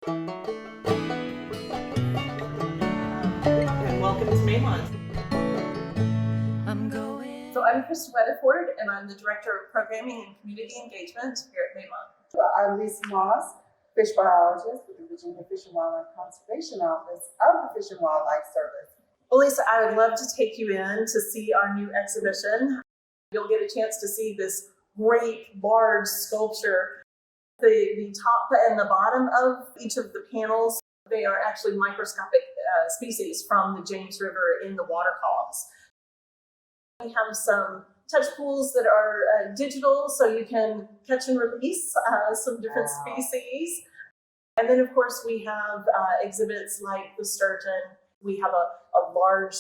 And welcome to Maymont. So I'm Krista Weatherford, and I'm the Director of Programming and Community Engagement here at Maymont. I'm Moss, Fish Biologist with the Virginia Fish and Wildlife Conservation Office of the Fish and Wildlife Service. Well, Lisa, I would love to take you in to see our new exhibition. You'll get a chance to see this great, large sculpture. The top and the bottom of each of the panels, they are actually microscopic species from the James River in the water columns. We have some touch pools that are digital, so you can catch and release some different species. And then, of course, we have exhibits like the sturgeon. We have a large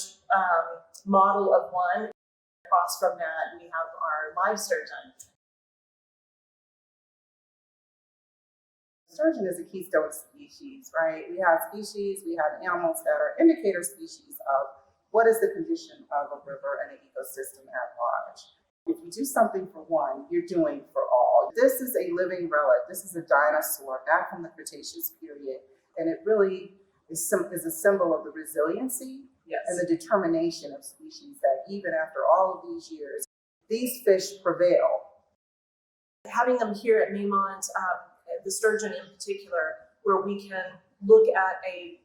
model of one. Across from that, we have our live sturgeon. Sturgeon is a keystone species, right? We have species, we have animals that are indicator species of what is the condition of a river and an ecosystem at large. If you do something for one, you're doing for all. This is a living relic. This is a dinosaur back from the Cretaceous period, and it really is a symbol of the resiliency and the determination of species that even after all of these years, these fish prevail. Having them here at Maymont, the sturgeon in particular, where we can look at an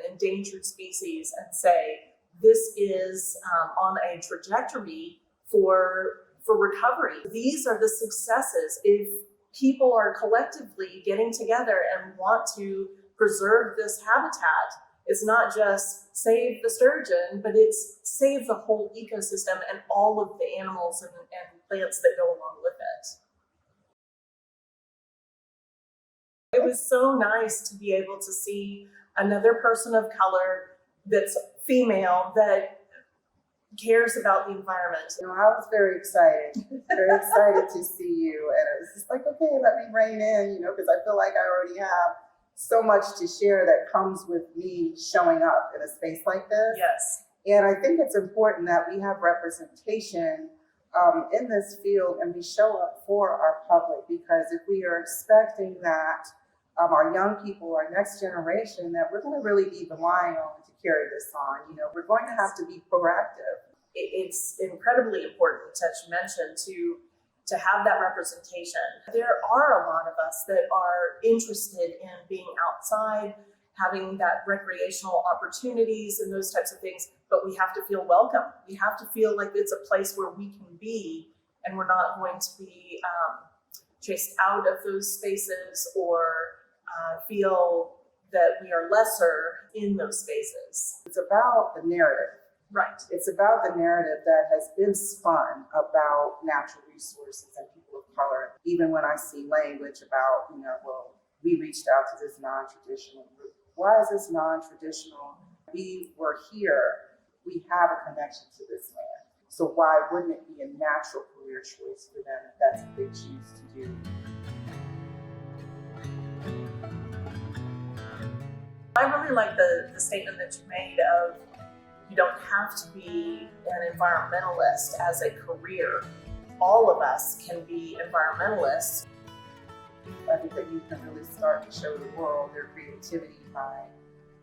endangered species and say, this is on a trajectory for recovery. These are the successes. If people are collectively getting together and want to preserve this habitat, it's not just save the sturgeon, but it's save the whole ecosystem and all of the animals and plants that go along with it. It was so nice to be able to see another person of color that's female that cares about the environment. You know, I was very excited to see you, and it was just like, okay, let me rein in, because I feel like I already have so much to share that comes with me showing up in a space like this. Yes. And I think it's important that we have representation in this field and we show up for our public, because if we are expecting that our young people, our next generation, that we're going to really be relying on to carry this on, we're going to have to be proactive. It's incredibly important, as you mentioned, to have that representation. There are a lot of us that are interested in being outside, having that recreational opportunities and those types of things, but we have to feel welcome. We have to feel like it's a place where we can be, and we're not going to be chased out of those spaces or feel that we are lesser in those spaces. It's about the narrative. Right. It's about the narrative that has been spun about natural resources and people of color. Even when I see language about, well, we reached out to this non-traditional group. Why is this non-traditional? We were here. We have a connection to this land. So why wouldn't it be a natural career choice for them if that's what they choose to do? I really like the statement that you made of you don't have to be an environmentalist as a career. All of us can be environmentalists. I think that you can really start to show the world their creativity by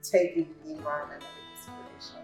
taking the environment into consideration.